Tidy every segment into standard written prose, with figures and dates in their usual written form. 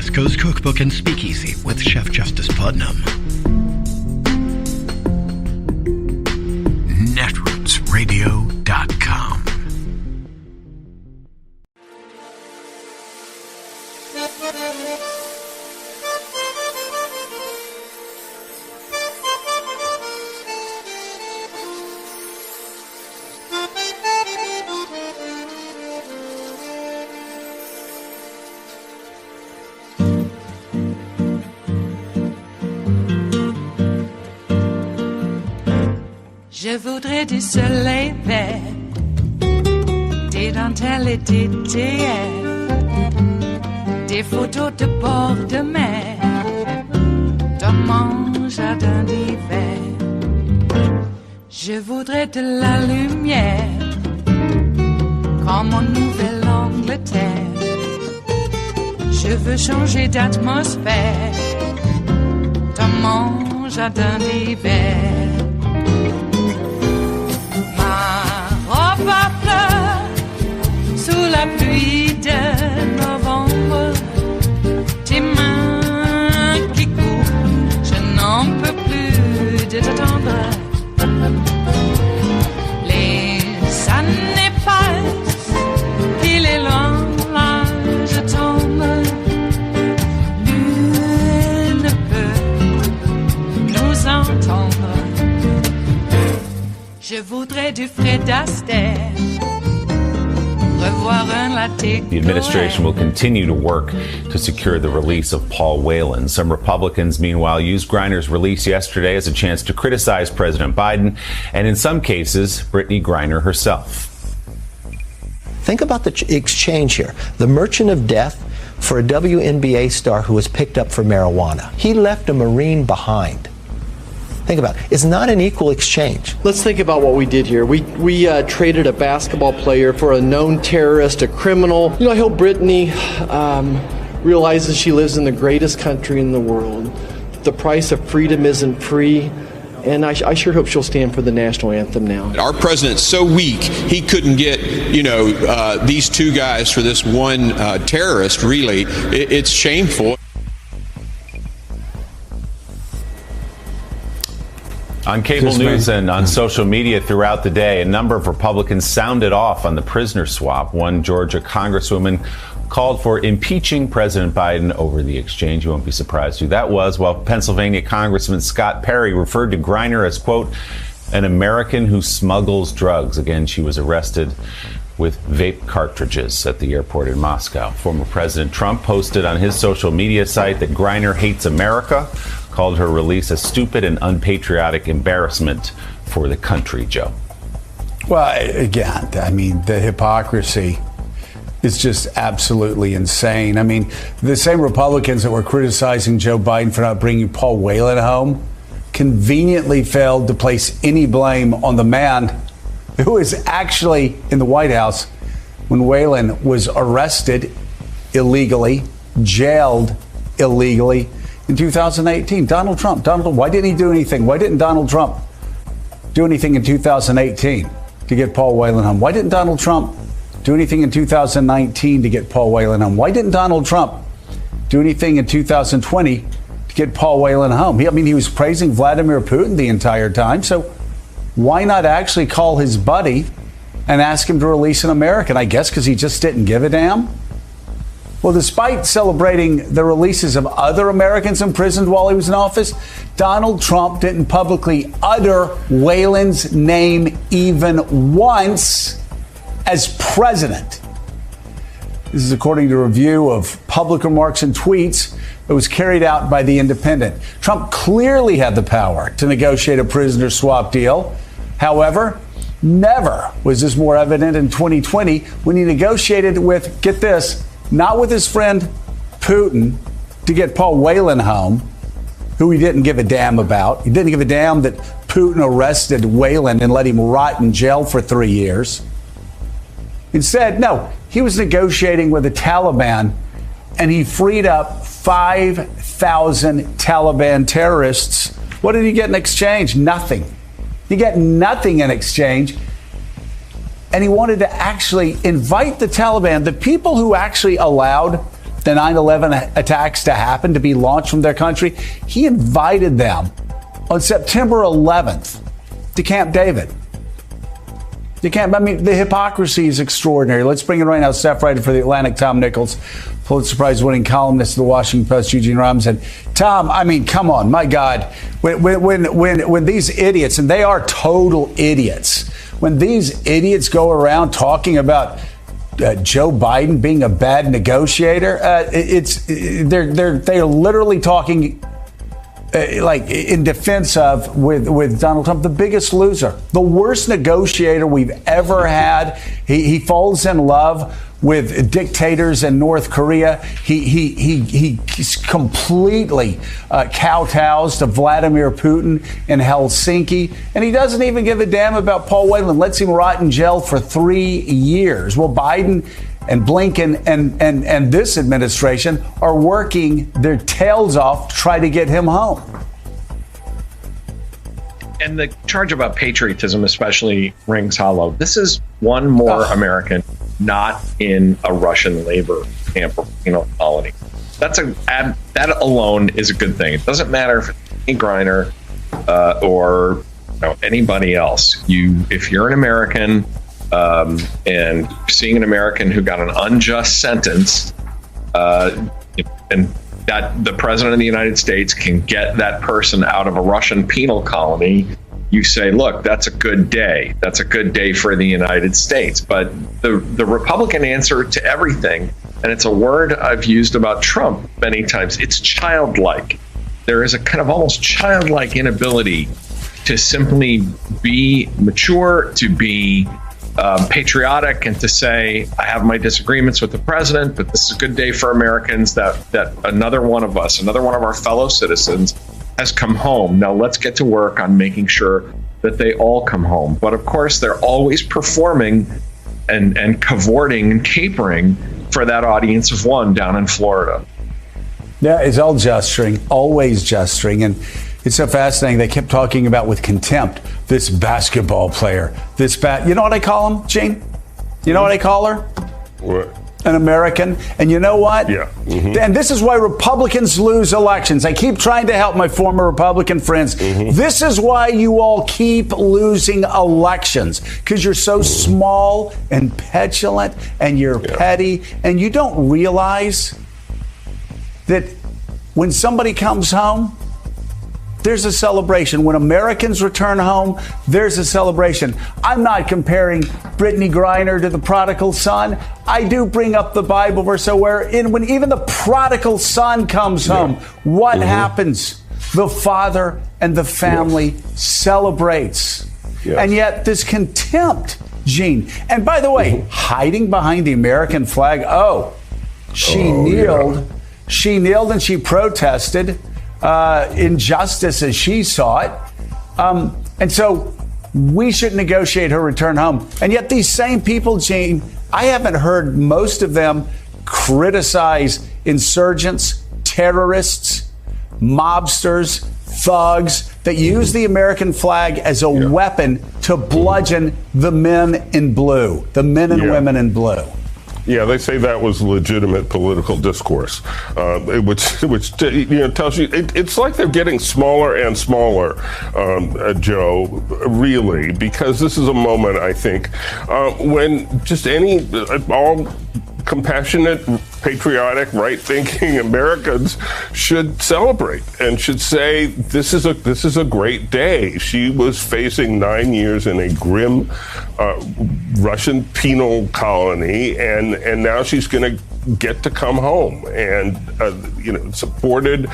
West Coast Cookbook and Speakeasy with Chef Justice Putnam. Netrootsradio.com. Je voudrais du soleil vert, des dentelles et des théières, des photos de bord de mer, dans mon jardin d'hiver. Je voudrais de la lumière, comme en Nouvelle-Angleterre. Je veux changer d'atmosphère, dans mon jardin d'hiver. Ma fleur sous la pluie de novembre, tes mains qui courent, je n'en peux plus de t'attendre. Les années passent, il est loin, là je tombe. Nul ne peut nous entendre. Je voudrais du Fred Astaire, revoir un latte. The administration will continue to work to secure the release of Paul Whelan. Some Republicans, meanwhile, used Griner's release yesterday as a chance to criticize President Biden and, in some cases, Brittany Griner herself. Think about the exchange here. The merchant of death for a WNBA star who was picked up for marijuana. He left a Marine behind. Think about it. It's not an equal exchange. Let's think about what we did here. We traded a basketball player for a known terrorist, a criminal. I hope Brittany realizes she lives in the greatest country in the world. The price of freedom isn't free. And I sure hope she'll stand for the national anthem now. Our president's so weak, he couldn't get, these two guys for this one terrorist, really. It's shameful. On cable news and on social media throughout the day, a number of Republicans sounded off on the prisoner swap. One Georgia congresswoman called for impeaching President Biden over the exchange. You won't be surprised who that was. While Pennsylvania Congressman Scott Perry referred to Griner as, quote, an American who smuggles drugs. Again, she was arrested with vape cartridges at the airport in Moscow. Former President Trump posted on his social media site that Griner hates America, called her release a stupid and unpatriotic embarrassment for the country, Joe. Well, again, I mean, the hypocrisy is just absolutely insane. I mean, the same Republicans that were criticizing Joe Biden for not bringing Paul Whelan home conveniently failed to place any blame on the man who was actually in the White House when Whelan was arrested illegally, jailed illegally in 2018. Donald Trump. Why didn't he do anything? Why didn't Donald Trump do anything in 2018 to get Paul Whelan home? Why didn't Donald Trump do anything in 2019 to get Paul Whelan home? Why didn't Donald Trump do anything in 2020 to get Paul Whelan home? He was praising Vladimir Putin the entire time. So why not actually call his buddy and ask him to release an American? I guess because he just didn't give a damn. Well, despite celebrating the releases of other Americans imprisoned while he was in office, Donald Trump didn't publicly utter Whelan's name even once as president. This is according to a review of public remarks and tweets that was carried out by The Independent. Trump clearly had the power to negotiate a prisoner swap deal. However, never was this more evident in 2020 when he negotiated with, get this, not with his friend Putin to get Paul Whelan home, who he didn't give a damn about. He didn't give a damn that Putin arrested Whelan and let him rot in jail for 3 years. Instead, no, he was negotiating with the Taliban, and he freed up 5,000 Taliban terrorists. What did he get in exchange? Nothing. He got nothing in exchange. And he wanted to actually invite the Taliban, the people who actually allowed the 9/11 attacks to happen, to be launched from their country. He invited them on September 11th to Camp David. The hypocrisy is extraordinary. Let's bring it right now. Staff writer for The Atlantic, Tom Nichols, Pulitzer Prize-winning columnist of The Washington Post, Eugene Robinson. Tom, come on, my God. When these idiots, and they are total idiots, when these idiots go around talking about Joe Biden being a bad negotiator, they're literally talking like in defense of with Donald Trump, the biggest loser, the worst negotiator we've ever had. He falls in love with dictators in North Korea. He's completely kowtows to Vladimir Putin in Helsinki, and he doesn't even give a damn about Paul Whelan. Lets him rot in jail for 3 years. Well, Biden and Blinken and this administration are working their tails off to try to get him home. And the charge about patriotism especially rings hollow. This is one more American not in a Russian labor camp or penal colony. That alone is a good thing. It doesn't matter if it's Griner or anybody else. If you're an American and seeing an American who got an unjust sentence, and that the president of the United States can get that person out of a Russian penal colony, you say, look, that's a good day. That's a good day for the United States. But the Republican answer to everything, and it's a word I've used about Trump many times, it's childlike. There is a kind of almost childlike inability to simply be mature, to be patriotic, and to say, I have my disagreements with the president, but this is a good day for Americans that another one of our fellow citizens has come home. Now let's get to work on making sure that they all come home. But of course, they're always performing and cavorting and capering for that audience of one down in Florida. Yeah, it's all gesturing, always gesturing. And it's so fascinating. They kept talking about with contempt this basketball player, you know what I call him, Gene? You know what I call her? What? An American. And you know what? Yeah. Mm-hmm. And this is why Republicans lose elections. I keep trying to help my former Republican friends. Mm-hmm. This is why you all keep losing elections, because you're so small and petulant and you're petty, and you don't realize that when somebody comes home, there's a celebration. When Americans return home, there's a celebration. I'm not comparing Brittany Griner to the prodigal son. I do bring up the Bible verse when even the prodigal son comes home, what happens? The father and the family celebrates. Yes. And yet this contempt, Gene. And by the way, hiding behind the American flag. She kneeled. Yeah. She kneeled and she protested injustice as she saw it. And so we should negotiate her return home. And yet these same people, Gene, I haven't heard most of them criticize insurgents, terrorists, mobsters, thugs that use the American flag as a weapon to bludgeon the men in blue, the men and women in blue. Yeah, they say that was legitimate political discourse, which tells you it's like they're getting smaller and smaller, Joe, really, because this is a moment, I think, when just all compassionate, patriotic, right-thinking Americans should celebrate and should say this is a great day. She was facing 9 years in a grim Russian penal colony, and now she's going to get to come home and supported.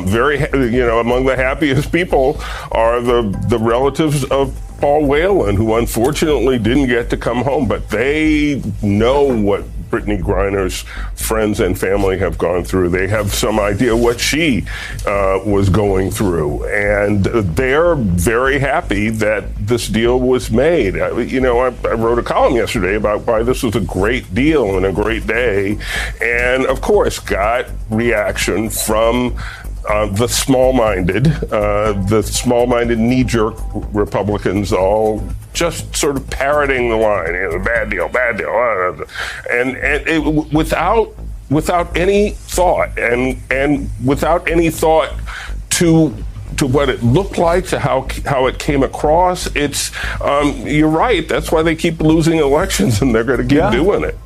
Very among the happiest people are the relatives of Paul Whelan, who unfortunately didn't get to come home, but they know what Brittany Griner's friends and family have gone through. They have some idea what she was going through, and they're very happy that this deal was made. I wrote a column yesterday about why this was a great deal and a great day, and of course got reaction from the small-minded knee-jerk Republicans, all just sort of parroting the line, bad deal, and without without any thought and without any thought to what it looked like, to how it came across. It's you're right. That's why they keep losing elections, and they're going to keep doing it.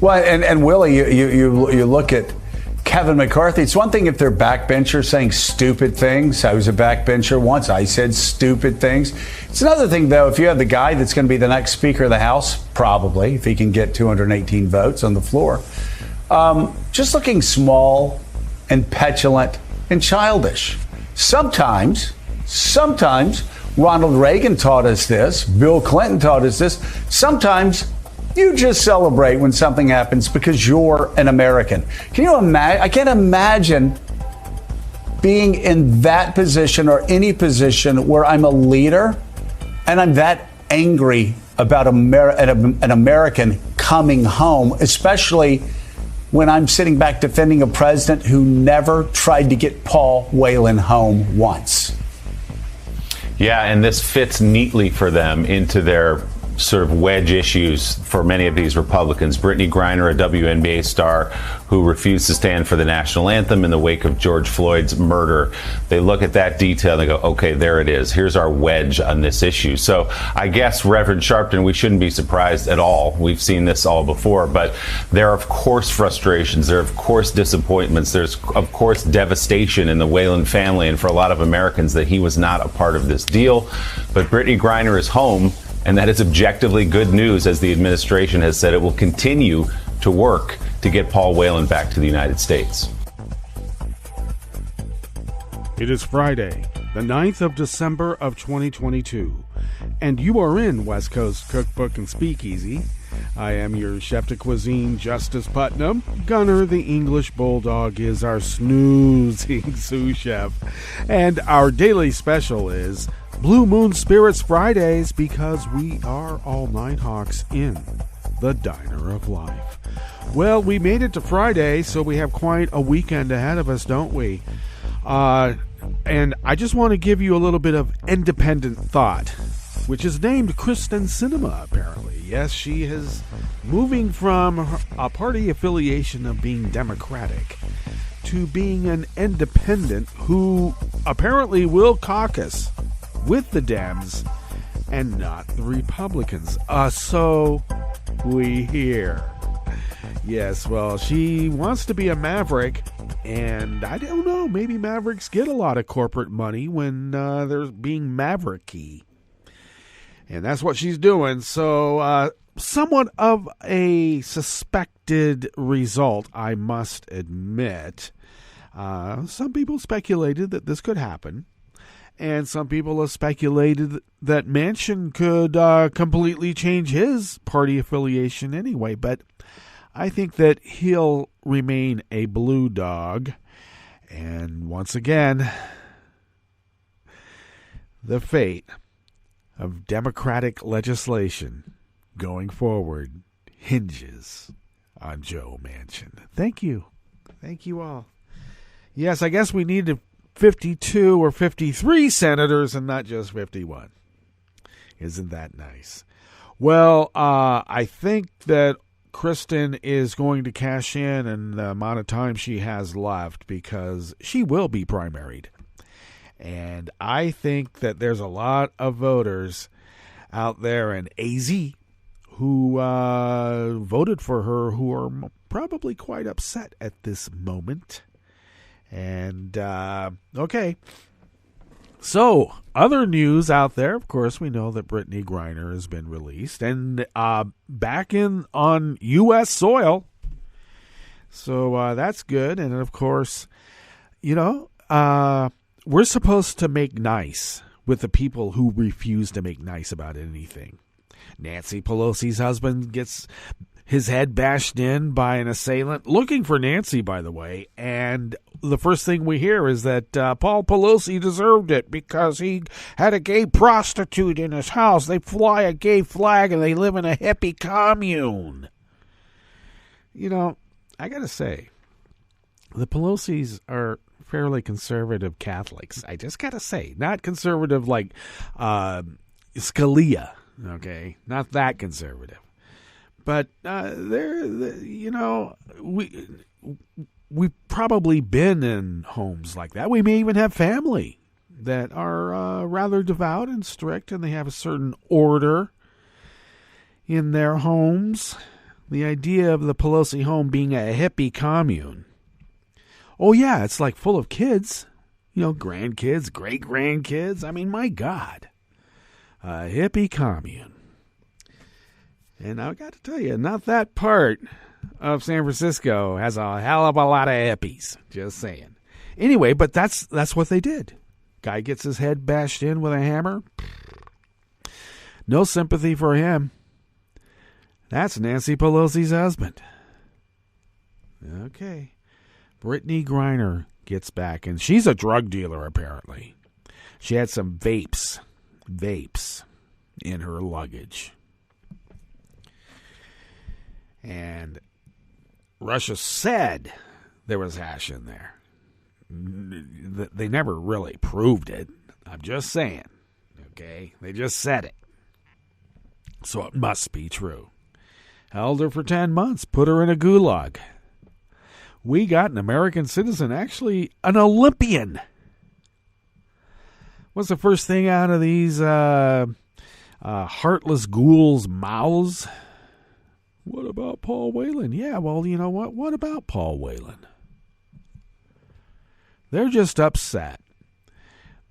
Well, and Willie, you look at Kevin McCarthy. It's one thing if they're backbenchers saying stupid things. I was a backbencher once. I said stupid things. It's another thing, though, if you have the guy that's going to be the next Speaker of the House, probably, if he can get 218 votes on the floor, just looking small and petulant and childish. Sometimes Ronald Reagan taught us this. Bill Clinton taught us this. Sometimes you just celebrate when something happens because you're an American. Can you imagine? I can't imagine being in that position or any position where I'm a leader and I'm that angry about an American coming home, especially when I'm sitting back defending a president who never tried to get Paul Whelan home once. Yeah, and this fits neatly for them into their sort of wedge issues for many of these Republicans. Brittany Griner, a WNBA star who refused to stand for the national anthem in the wake of George Floyd's murder. They look at that detail and they go, okay, there it is. Here's our wedge on this issue. So I guess, Reverend Sharpton, we shouldn't be surprised at all. We've seen this all before, but there are, of course, frustrations. There are, of course, disappointments. There's, of course, devastation in the Whelan family and for a lot of Americans that he was not a part of this deal. But Brittany Griner is home, and that is objectively good news, as the administration has said it will continue to work to get Paul Whelan back to the United States. It is Friday, the 9th of December of 2022, and you are in West Coast Cookbook and Speakeasy. I am your chef de cuisine, Justice Putnam. Gunner, the English Bulldog, is our snoozing sous chef, and our daily special is Blue Moon Spirits Fridays, because we are all Nighthawks in the Diner of Life. Well, we made it to Friday, so we have quite a weekend ahead of us, don't we? And I just want to give you a little bit of independent thought, which is named Kristen Cinema, apparently. Yes, she is moving from a party affiliation of being Democratic to being an independent who apparently will caucus with the Dems and not the Republicans. So we hear. Yes, well, she wants to be a maverick, and I don't know, maybe mavericks get a lot of corporate money when they're being mavericky. And that's what she's doing. So somewhat of a suspected result, I must admit. Some people speculated that this could happen. And some people have speculated that Manchin could completely change his party affiliation anyway. But I think that he'll remain a blue dog. And once again, the fate of Democratic legislation going forward hinges on Joe Manchin. Thank you. Thank you all. Yes, I guess we need to 52 or 53 senators and not just 51. Isn't that nice? Well, I think that Kristen is going to cash in the amount of time she has left, because she will be primaried. And I think that there's a lot of voters out there in AZ who voted for her who are probably quite upset at this moment. And, okay. So, other news out there, of course, we know that Brittany Griner has been released and back on U.S. soil. So, that's good. And, of course, we're supposed to make nice with the people who refuse to make nice about anything. Nancy Pelosi's husband gets his head bashed in by an assailant looking for Nancy, by the way, and the first thing we hear is that Paul Pelosi deserved it because he had a gay prostitute in his house. They fly a gay flag and they live in a hippie commune. I gotta say, the Pelosi's are fairly conservative Catholics. I just gotta say, not conservative like Scalia, okay? Not that conservative. But we've probably been in homes like that. We may even have family that are rather devout and strict, and they have a certain order in their homes. The idea of the Pelosi home being a hippie commune. Oh, yeah, it's like full of kids, grandkids, great-grandkids. I mean, my God, a hippie commune. And I got to tell you, not that part of San Francisco has a hell of a lot of hippies. Just saying. Anyway, but that's what they did. Guy gets his head bashed in with a hammer. No sympathy for him. That's Nancy Pelosi's husband. Okay. Brittany Griner gets back, and she's a drug dealer, apparently. She had some vapes in her luggage. And Russia said there was hash in there. They never really proved it. I'm just saying. Okay? They just said it. So it must be true. Held her for 10 months. Put her in a gulag. We got an American citizen, actually an Olympian. What's the first thing out of these heartless ghouls' mouths? What about Paul Whelan? Yeah, well, you know what? What about Paul Whelan? They're just upset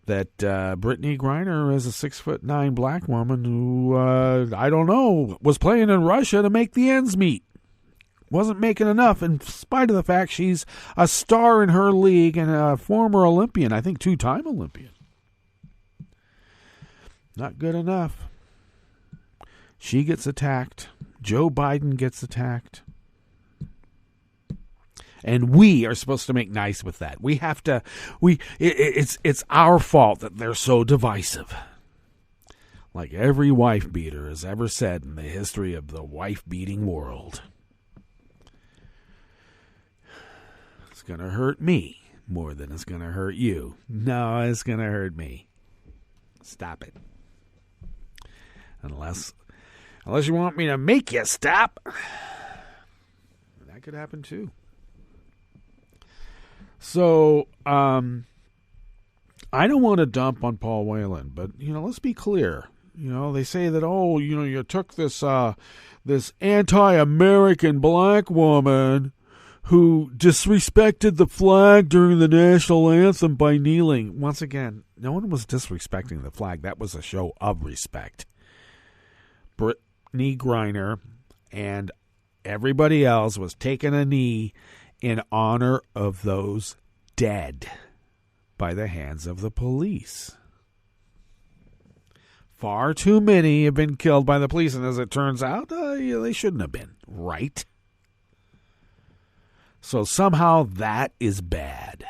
that Brittany Griner is a 6'9" black woman who, I don't know, was playing in Russia to make the ends meet. Wasn't making enough, in spite of the fact she's a star in her league and a former Olympian, I think 2-time Olympian. Not good enough. She gets attacked. Joe Biden gets attacked. And we are supposed to make nice with that. We have to, it's our fault that they're so divisive. Like every wife beater has ever said in the history of the wife beating world. It's going to hurt me more than it's going to hurt you. No, it's going to hurt me. Stop it. Unless you want me to make you stop. That could happen too. So, I don't want to dump on Paul Whelan, but, let's be clear. They say that, you took this anti-American black woman who disrespected the flag during the national anthem by kneeling. Once again, no one was disrespecting the flag. That was a show of respect. Brittany Griner and everybody else was taking a knee in honor of those dead by the hands of the police. Far too many have been killed by the police, and as it turns out, they shouldn't have been, right? So somehow that is bad.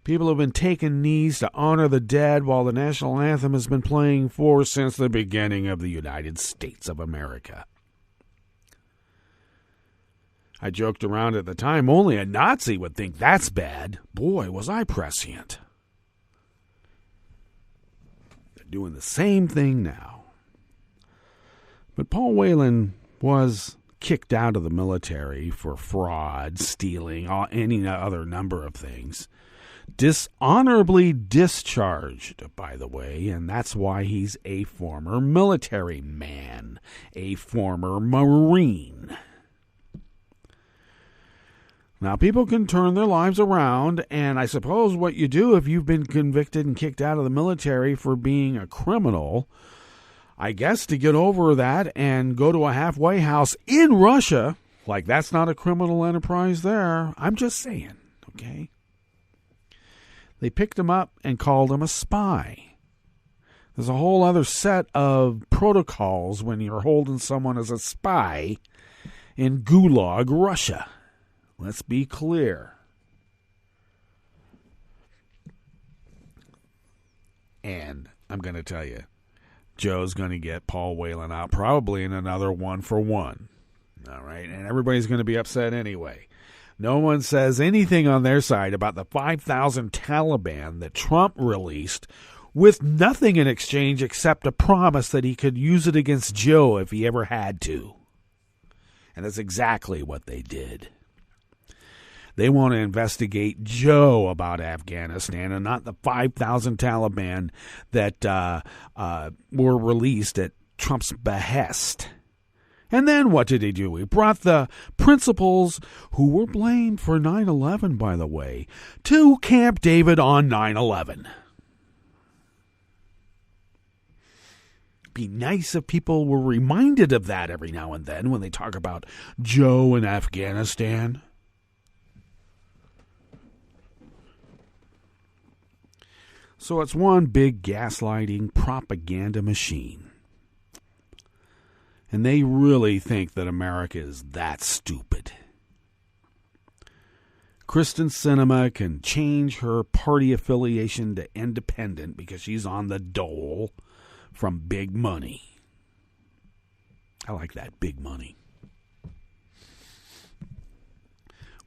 People have been taking knees to honor the dead while the national anthem has been playing since the beginning of the United States of America. I joked around at the time, only a Nazi would think that's bad. Boy, was I prescient. They're doing the same thing now. But Paul Whelan was kicked out of the military for fraud, stealing, any other number of things. Dishonorably discharged, by the way, and that's why he's a former military man, a former Marine. Now, people can turn their lives around, and I suppose what you do if you've been convicted and kicked out of the military for being a criminal, I guess to get over that and go to a halfway house in Russia, like that's not a criminal enterprise there. I'm just saying, okay? They picked him up and called him a spy. There's a whole other set of protocols when you're holding someone as a spy in Gulag, Russia. Let's be clear. And I'm going to tell you, Joe's going to get Paul Whelan out probably in another 1-for-1. All right? And everybody's going to be upset anyway. No one says anything on their side about the 5,000 Taliban that Trump released with nothing in exchange except a promise that he could use it against Joe if he ever had to. And that's exactly what they did. They want to investigate Joe about Afghanistan and not the 5,000 Taliban that were released at Trump's behest. And then what did he do? He brought the principals, who were blamed for 9/11, by the way, to Camp David on 9/11. Be nice if people were reminded of that every now and then when they talk about Joe and Afghanistan. So it's one big gaslighting propaganda machine. And they really think that America is that stupid. Kristen Sinema can change her party affiliation to independent because she's on the dole from big money. I like that, big money.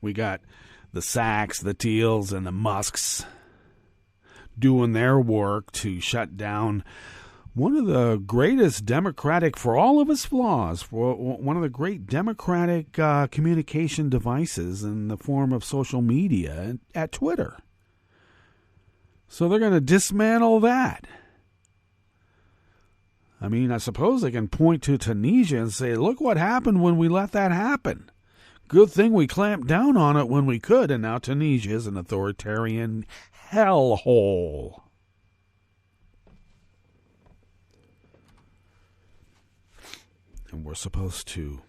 We got the Sachs, the Teals, and the Musks doing their work to shut down one of the greatest democratic, for all of its flaws, for one of the great democratic communication devices in the form of social media at Twitter. So they're going to dismantle that. I mean, I suppose they can point to Tunisia and say, look what happened when we let that happen. Good thing we clamped down on it when we could, and now Tunisia is an authoritarian hellhole. And we're supposed to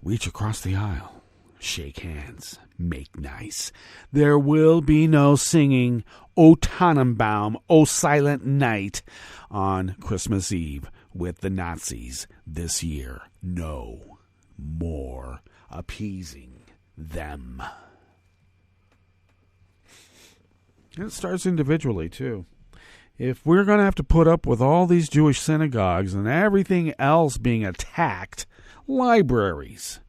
reach across the aisle, shake hands, make nice. There will be no singing O Tannenbaum, O Silent Night on Christmas Eve with the Nazis this year. No more appeasing them. And it starts individually, too. If we're going to have to put up with all these Jewish synagogues and everything else being attacked, libraries,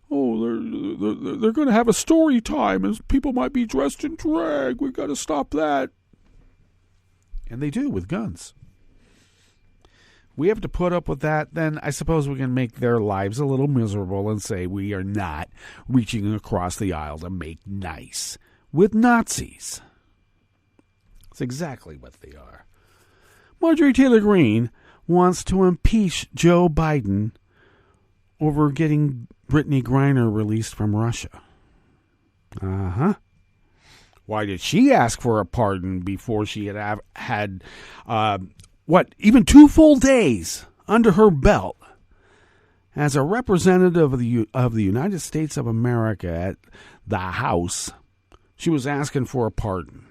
they're going to have a story time and people might be dressed in drag. We've got to stop that. And they do with guns. We have to put up with that, then I suppose we can make their lives a little miserable and say we are not reaching across the aisle to make nice with Nazis. That's exactly what they are. Marjorie Taylor Greene wants to impeach Joe Biden over getting Brittany Griner released from Russia. Why did she ask for a pardon before she had even 2 full days under her belt as a representative of the United States of America at the House? She was asking for a pardon.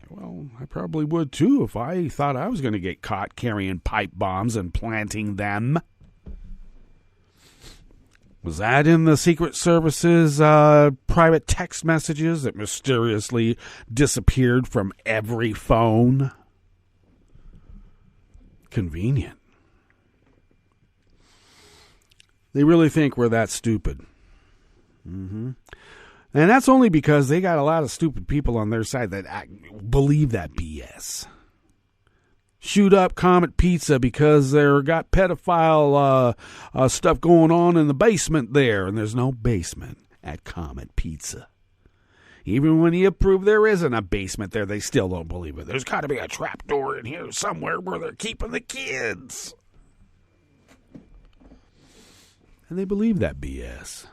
Well, I probably would too if I thought I was going to get caught carrying pipe bombs and planting them. Was that in the Secret Service's private text messages that mysteriously disappeared from every phone? Convenient. They really think we're that stupid. And that's only because they got a lot of stupid people on their side that believe that BS. Shoot up Comet Pizza because they're got pedophile stuff going on in the basement there, and there's no basement at Comet Pizza. Even when you prove there isn't a basement there, they still don't believe it. There's got to be a trapdoor in here somewhere where they're keeping the kids. And they believe that BS.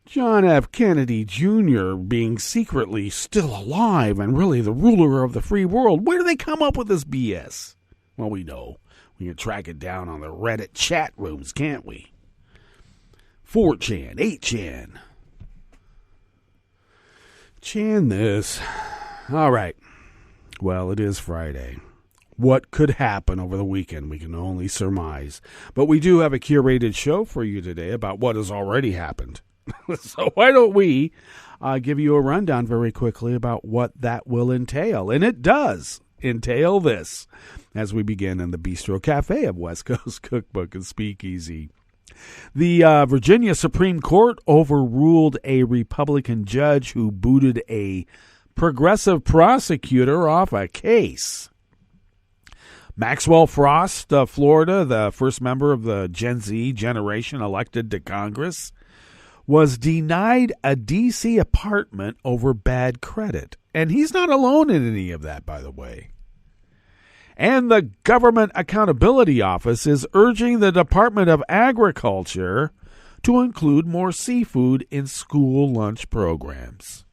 John F. Kennedy Jr. being secretly still alive and really the ruler of the free world. Where do they come up with this BS? Well, we know. We can track it down on the Reddit chat rooms, can't we? 4chan, 8chan. Chan this. All right. Well, it is Friday. What could happen over the weekend, we can only surmise. But we do have a curated show for you today about what has already happened. So why don't we give you a rundown very quickly about what that will entail. And it does entail this as we begin in the Bistro Cafe of West Coast Cookbook and Speakeasy. The Virginia Supreme Court overruled a Republican judge who booted a progressive prosecutor off a case. Maxwell Frost of Florida, the first member of the Gen Z generation elected to Congress, was denied a D.C. apartment over bad credit. And he's not alone in any of that, by the way. And the Government Accountability Office is urging the Department of Agriculture to include more seafood in school lunch programs.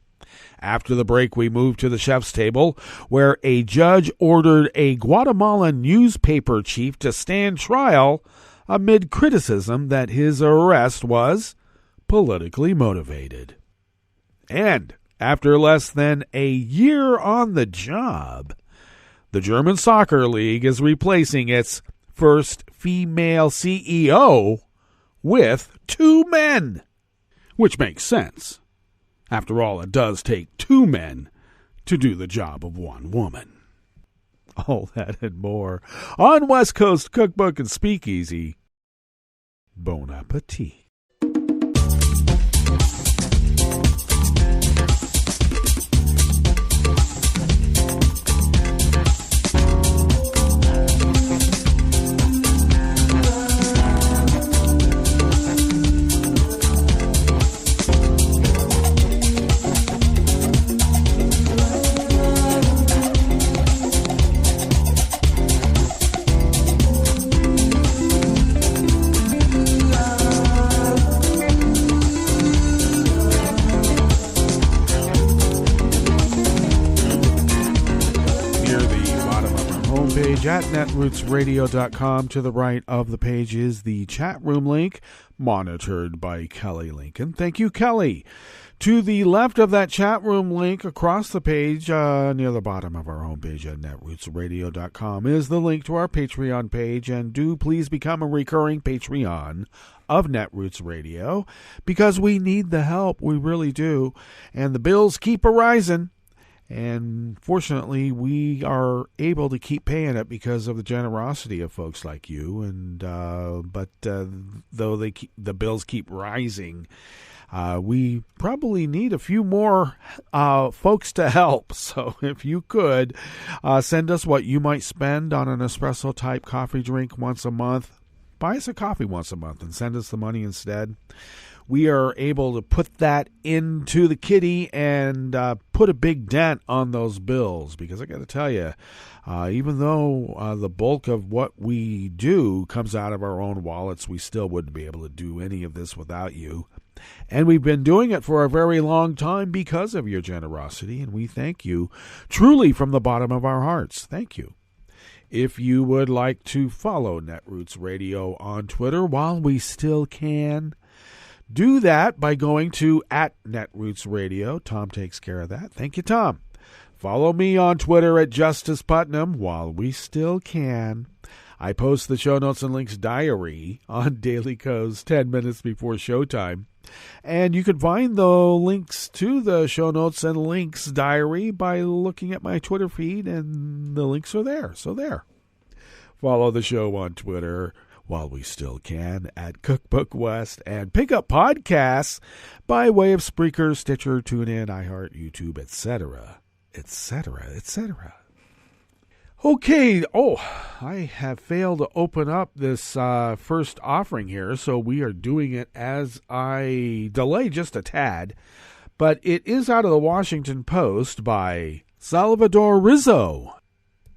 After the break, we move to the chef's table, where a judge ordered a Guatemalan newspaper chief to stand trial amid criticism that his arrest was politically motivated. And after less than a year on the job, the German Soccer League is replacing its first female CEO with 2 men, which makes sense. After all, it does take 2 men to do the job of 1 woman. All that and more on West Coast Cookbook and Speakeasy. Bon appetit. At netrootsradio.com. To the right of the page is the chat room link, monitored by Kelly Lincoln. Thank you, Kelly. To the left of that chat room link, across the page, near the bottom of our homepage at netrootsradio.com, is the link to our Patreon page. And do please become a recurring Patreon of Netroots Radio, because we need the help. We really do. And the bills keep a-rising. And fortunately, we are able to keep paying it because of the generosity of folks like you. And but though the bills keep rising, we probably need a few more folks to help. So if you could send us what you might spend on an espresso type coffee drink once a month, buy us a coffee once a month and send us the money instead. We are able to put that into the kitty and put a big dent on those bills. Because I got to tell you, even though the bulk of what we do comes out of our own wallets, we still wouldn't be able to do any of this without you. And we've been doing it for a very long time because of your generosity, and we thank you truly from the bottom of our hearts. Thank you. If you would like to follow Netroots Radio on Twitter while we still can, do that by going to @NetrootsRadio. Tom takes care of that. Thank you, Tom. Follow me on Twitter at Justice Putnam while we still can. I post the show notes and links diary on Daily Co's 10 minutes before showtime. And you can find the links to the show notes and links diary by looking at my Twitter feed, and the links are there. So there. Follow the show on Twitter while we still can at Cookbook West, and pick up podcasts by way of Spreaker, Stitcher, TuneIn, iHeart, YouTube, etc., etc., etc. Okay, I have failed to open up this first offering here, so we are doing it as I delay just a tad, but it is out of the Washington Post by Salvador Rizzo.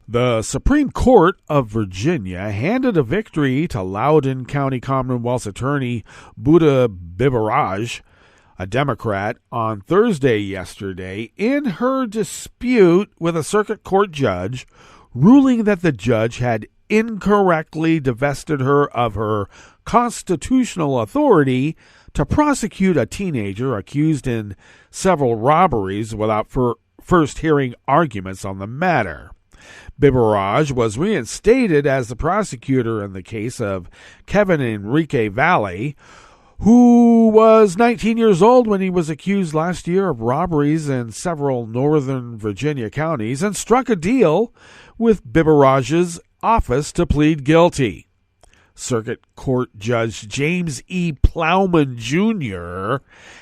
The Supreme Court of Virginia handed a victory to Loudoun County Commonwealth's attorney Buddha Bibaraj, a Democrat, on Thursday yesterday in her dispute with a circuit court judge, ruling that the judge had incorrectly divested her of her constitutional authority to prosecute a teenager accused in several robberies without first hearing arguments on the matter. Bibaraj was reinstated as the prosecutor in the case of Kevin Enrique Valley, who was 19 years old when he was accused last year of robberies in several northern Virginia counties, and struck a deal with Bibaraj's office to plead guilty. Circuit Court Judge James E. Plowman Jr.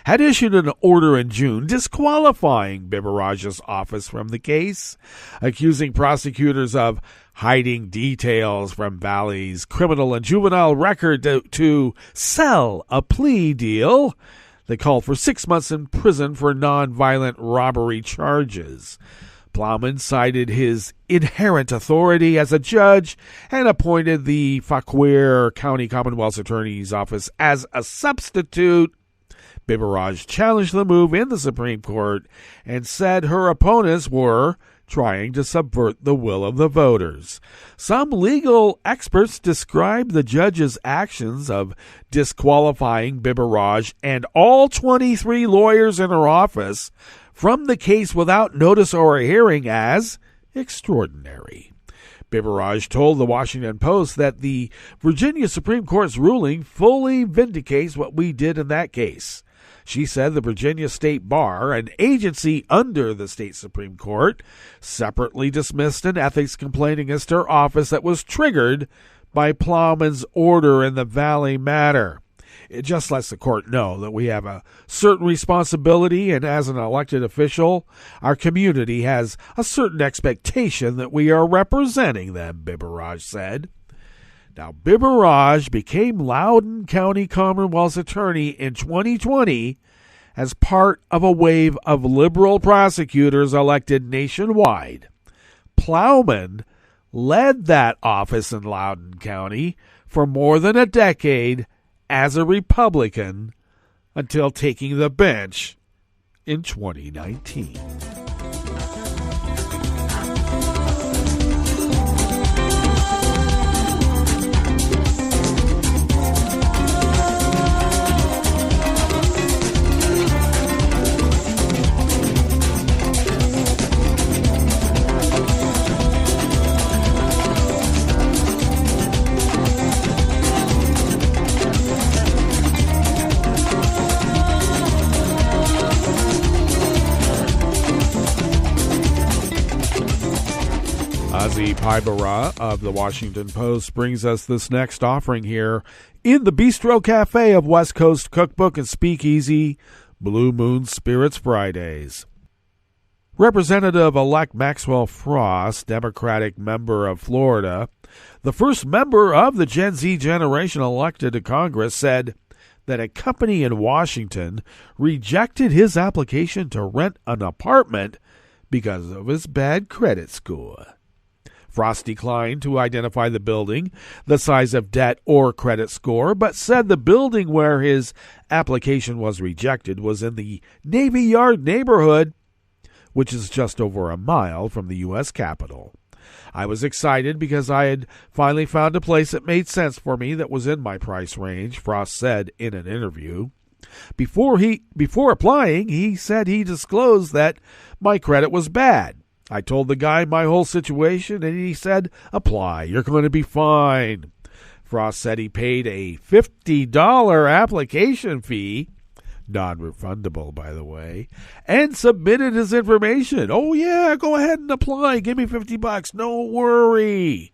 had issued an order in June disqualifying Biberaj's office from the case, accusing prosecutors of hiding details from Valley's criminal and juvenile record to sell a plea deal. They called for 6 months in prison for nonviolent robbery charges. Plowman cited his inherent authority as a judge and appointed the Fauquier County Commonwealth's Attorney's Office as a substitute. Biberaj challenged the move in the Supreme Court and said her opponents were trying to subvert the will of the voters. Some legal experts described the judge's actions of disqualifying Biberaj and all 23 lawyers in her office from the case without notice or a hearing as extraordinary. Biberaj told the Washington Post that the Virginia Supreme Court's ruling fully vindicates what we did in that case. She said the Virginia State Bar, an agency under the state Supreme Court, separately dismissed an ethics complaint against her office that was triggered by Plowman's order in the Valley matter. It just lets the court know that we have a certain responsibility, and as an elected official, our community has a certain expectation that we are representing them, Biberaj said. Now, Biberaj became Loudoun County Commonwealth's attorney in 2020 as part of a wave of liberal prosecutors elected nationwide. Plowman led that office in Loudoun County for more than a decade as a Republican until taking the bench in 2019. Ozzy Pybara of the Washington Post brings us this next offering here in the Bistro Cafe of West Coast Cookbook and Speakeasy, Blue Moon Spirits Fridays. Representative-elect Maxwell Frost, Democratic member of Florida, the first member of the Gen Z generation elected to Congress, said that a company in Washington rejected his application to rent an apartment because of his bad credit score. Frost declined to identify the building, the size of debt, or credit score, but said the building where his application was rejected was in the Navy Yard neighborhood, which is just over a mile from the U.S. Capitol. I was excited because I had finally found a place that made sense for me that was in my price range, Frost said in an interview. Before applying, he said he disclosed that my credit was bad. I told the guy my whole situation, and he said, apply, you're going to be fine. Frost said he paid a $50 application fee, non-refundable, by the way, and submitted his information. Oh, yeah, go ahead and apply. Give me $50. No worry.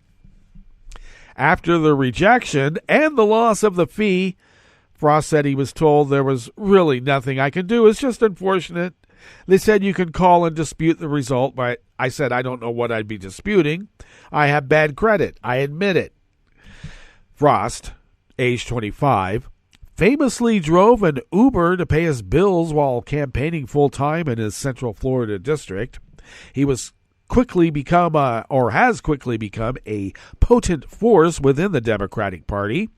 After the rejection and the loss of the fee, Frost said he was told there was really nothing I can do. It's just unfortunate. They said you can call and dispute the result, but I said I don't know what I'd be disputing. I have bad credit. I admit it. Frost, age 25, famously drove an Uber to pay his bills while campaigning full-time in his Central Florida district. He has quickly become a potent force within the Democratic Party,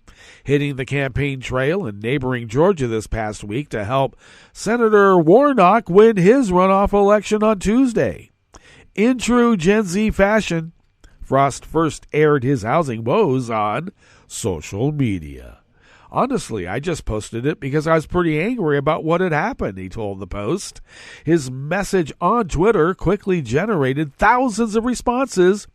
hitting the campaign trail in neighboring Georgia this past week to help Senator Warnock win his runoff election on Tuesday. In true Gen Z fashion, Frost first aired his housing woes on social media. Honestly, I just posted it because I was pretty angry about what had happened, he told the Post. His message on Twitter quickly generated thousands of responses,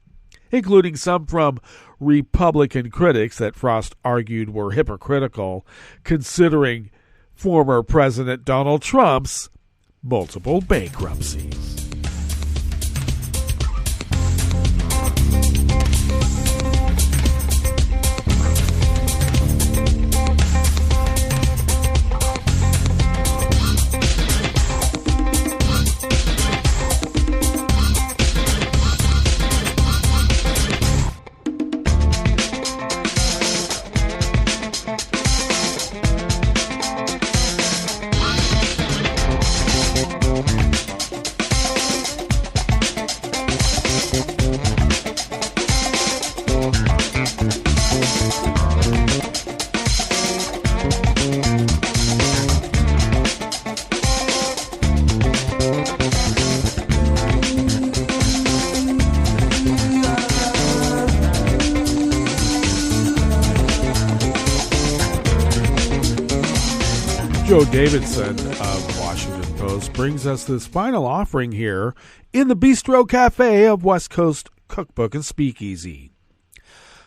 including some from Republican critics that Frost argued were hypocritical, considering former President Donald Trump's multiple bankruptcies. Joe Davidson of Washington Post brings us this final offering here in the Bistro Cafe of West Coast Cookbook and Speakeasy.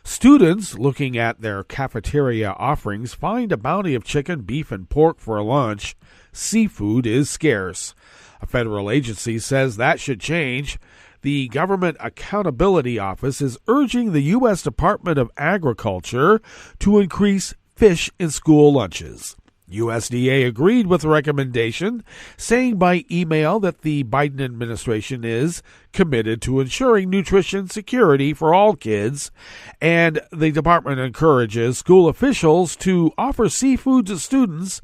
Students looking at their cafeteria offerings find a bounty of chicken, beef, and pork for lunch. Seafood is scarce. A federal agency says that should change. The Government Accountability Office is urging the U.S. Department of Agriculture to increase fish in school lunches. USDA agreed with the recommendation, saying by email that the Biden administration is committed to ensuring nutrition security for all kids, and the department encourages school officials to offer seafood to students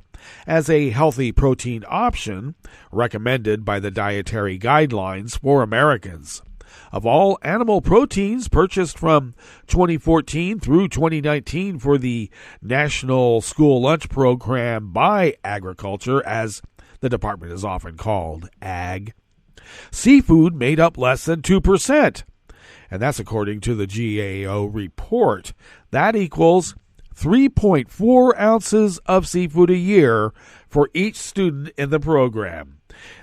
as a healthy protein option recommended by the Dietary Guidelines for Americans. Of all animal proteins purchased from 2014 through 2019 for the National School Lunch Program by Agriculture, as the department is often called, AG, seafood made up less than 2%. And that's according to the GAO report. That equals 3.4 ounces of seafood a year for each student in the program,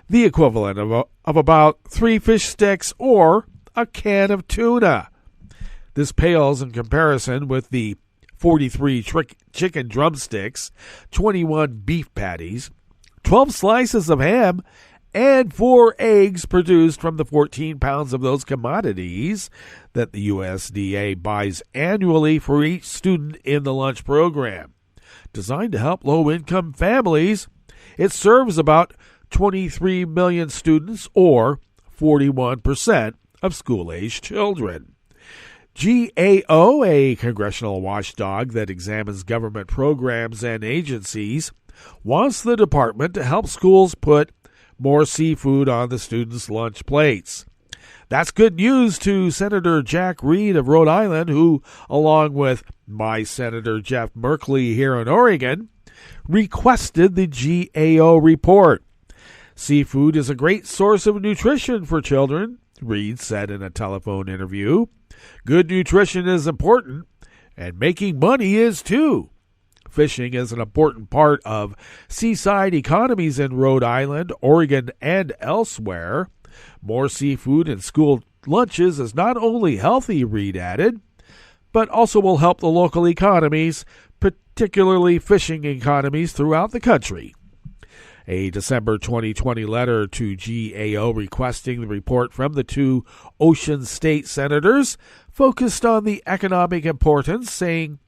the equivalent of about 3 fish sticks or a can of tuna. This pales in comparison with the 43 chicken drumsticks, 21 beef patties, 12 slices of ham, and 4 eggs produced from the 14 pounds of those commodities that the USDA buys annually for each student in the lunch program. Designed to help low-income families, it serves about 23 million students, or 41% of school-aged children. GAO, a congressional watchdog that examines government programs and agencies, wants the department to help schools put more seafood on the students' lunch plates. That's good news to Senator Jack Reed of Rhode Island, who, along with my Senator Jeff Merkley here in Oregon, requested the GAO report. Seafood is a great source of nutrition for children, Reed said in a telephone interview. Good nutrition is important, and making money is too. Fishing is an important part of seaside economies in Rhode Island, Oregon, and elsewhere. More seafood in school lunches is not only healthy, Reed added, but also will help the local economies, particularly fishing economies throughout the country. A December 2020 letter to GAO requesting the report from the 2 Ocean State senators focused on the economic importance, saying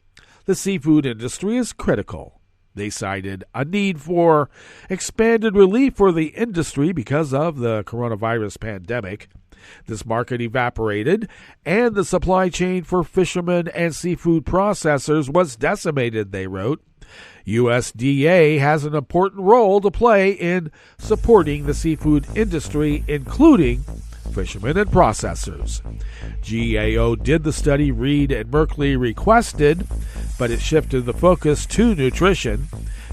the seafood industry is critical. They cited a need for expanded relief for the industry because of the coronavirus pandemic. This market evaporated, and the supply chain for fishermen and seafood processors was decimated, they wrote. USDA has an important role to play in supporting the seafood industry, including fishermen and processors. GAO did the study Reed and Merkley requested, but it shifted the focus to nutrition,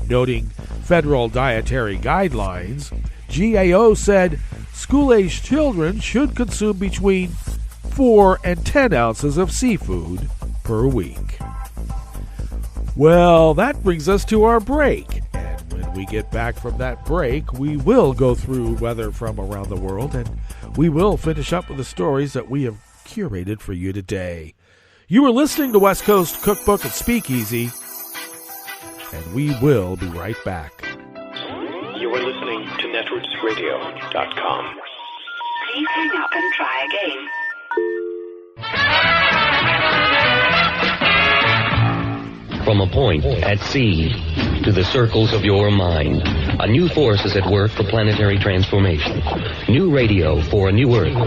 noting federal dietary guidelines. GAO said school-aged children should consume between 4 and 10 ounces of seafood per week. Well, that brings us to our break. And when we get back from that break, we will go through weather from around the world, and we will finish up with the stories that we have curated for you today. You are listening to West Coast Cookbook and Speakeasy, and we will be right back. You are listening to netrootsradio.com. Please hang up and try again. From a point at sea to the circles of your mind, a new force is at work for planetary transformation. New radio for a new Earth.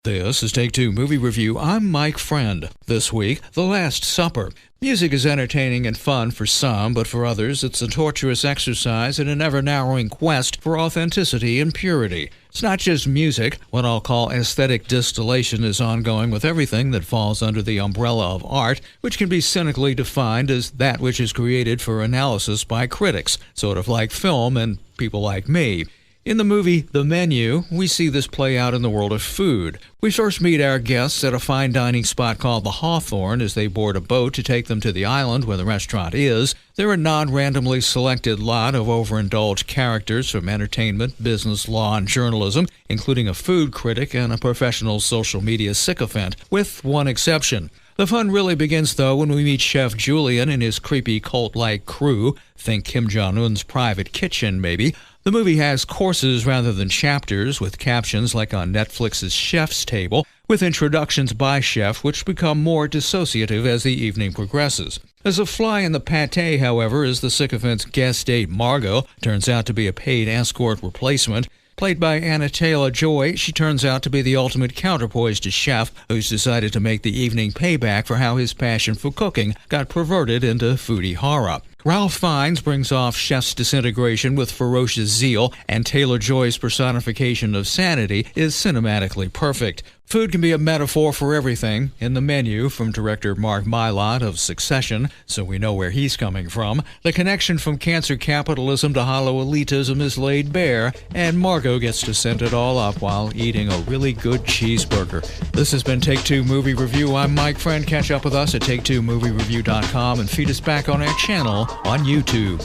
This is Take Two Movie Review. I'm Mike Friend. This week, The Last Supper. Music is entertaining and fun for some, but for others, it's a torturous exercise in an ever-narrowing quest for authenticity and purity. It's not just music. What I'll call aesthetic distillation is ongoing with everything that falls under the umbrella of art, which can be cynically defined as that which is created for analysis by critics, sort of like film and people like me. In the movie The Menu, we see this play out in the world of food. We first meet our guests at a fine dining spot called the Hawthorne as they board a boat to take them to the island where the restaurant is. They're a non-randomly selected lot of overindulged characters from entertainment, business, law, and journalism, including a food critic and a professional social media sycophant, with one exception. The fun really begins, though, when we meet Chef Julian and his creepy cult-like crew. Think Kim Jong-un's private kitchen, maybe. The movie has courses rather than chapters, with captions like on Netflix's Chef's Table, with introductions by chef which become more dissociative as the evening progresses. As a fly in the pate, however, is the sycophant's guest date Margot, turns out to be a paid escort replacement. Played by Anna Taylor-Joy, she turns out to be the ultimate counterpoise to Chef, who's decided to make the evening payback for how his passion for cooking got perverted into foodie horror. Ralph Fiennes brings off Chef's disintegration with ferocious zeal, and Taylor-Joy's personification of sanity is cinematically perfect. Food can be a metaphor for everything. In The Menu, from director Mark Mylod of Succession, so we know where he's coming from, the connection from cancer capitalism to hollow elitism is laid bare, and Margot gets to send it all up while eating a really good cheeseburger. This has been Take Two Movie Review. I'm Mike Friend. Catch up with us at take2moviereview.com and feed us back on our channel on YouTube.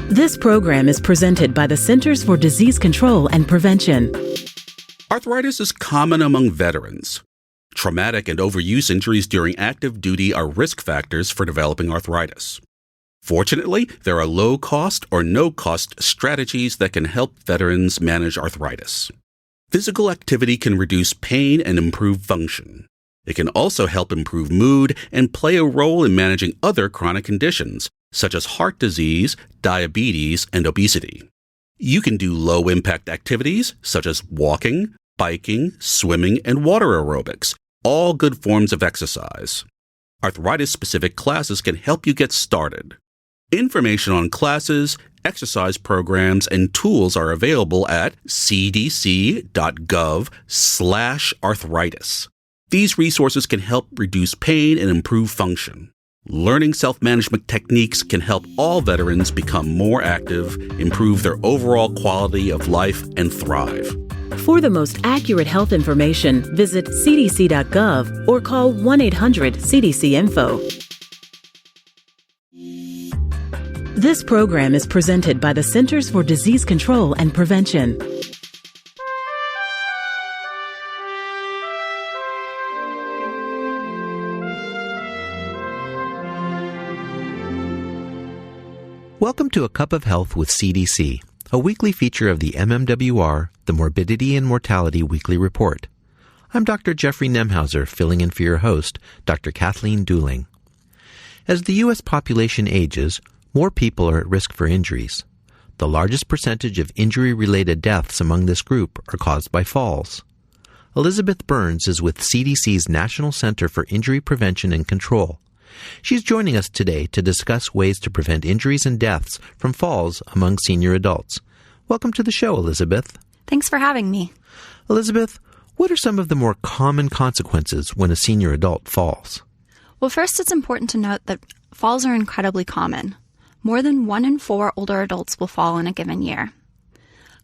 This program is presented by the Centers for Disease Control and Prevention. Arthritis is common among veterans. Traumatic and overuse injuries during active duty are risk factors for developing arthritis. Fortunately, there are low-cost or no-cost strategies that can help veterans manage arthritis. Physical activity can reduce pain and improve function. It can also help improve mood and play a role in managing other chronic conditions, such as heart disease, diabetes, and obesity. You can do low-impact activities, such as walking, biking, swimming, and water aerobics, all good forms of exercise. Arthritis-specific classes can help you get started. Information on classes, exercise programs, and tools are available at cdc.gov/arthritis. These resources can help reduce pain and improve function. Learning self-management techniques can help all veterans become more active, improve their overall quality of life, and thrive. For the most accurate health information, visit cdc.gov or call 1-800-CDC-INFO. This program is presented by the Centers for Disease Control and Prevention. Welcome to A Cup of Health with CDC, a weekly feature of the MMWR, the Morbidity and Mortality Weekly Report. I'm Dr. Jeffrey Nemhauser, filling in for your host, Dr. Kathleen Dooling. As the U.S. population ages, more people are at risk for injuries. The largest percentage of injury-related deaths among this group are caused by falls. Elizabeth Burns is with CDC's National Center for Injury Prevention and Control. She's joining us today to discuss ways to prevent injuries and deaths from falls among senior adults. Welcome to the show, Elizabeth. Thanks for having me. Elizabeth, what are some of the more common consequences when a senior adult falls? Well, first, it's important to note that falls are incredibly common. More than 1 in 4 older adults will fall in a given year.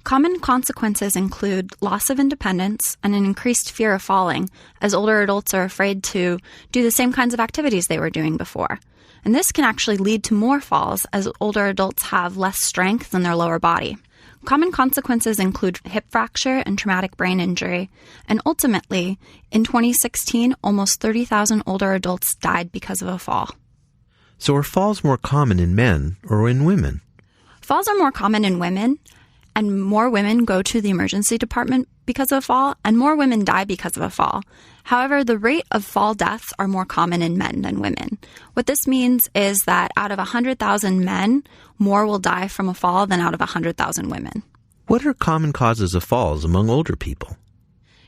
Common consequences include loss of independence and an increased fear of falling, as older adults are afraid to do the same kinds of activities they were doing before. And this can actually lead to more falls, as older adults have less strength in their lower body. Common consequences include hip fracture and traumatic brain injury. And ultimately, in 2016, almost 30,000 older adults died because of a fall. So are falls more common in men or in women? Falls are more common in women, and more women go to the emergency department because of a fall, and more women die because of a fall. However, the rate of fall deaths are more common in men than women. What this means is that out of 100,000 men, more will die from a fall than out of 100,000 women. What are common causes of falls among older people?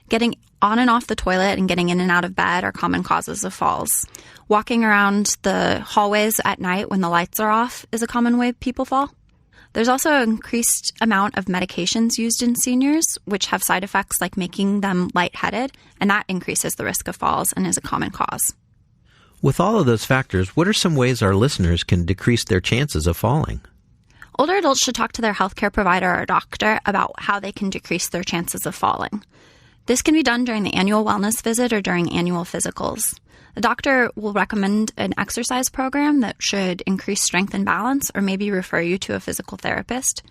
Getting on and off the toilet and getting in and out of bed are common causes of falls. Walking around the hallways at night when the lights are off is a common way people fall. There's also an increased amount of medications used in seniors, which have side effects like making them lightheaded, and that increases the risk of falls and is a common cause. With all of those factors, what are some ways our listeners can decrease their chances of falling? Older adults should talk to their healthcare provider or doctor about how they can decrease their chances of falling. This can be done during the annual wellness visit or during annual physicals. The doctor will recommend an exercise program that should increase strength and balance or maybe refer you to a physical therapist.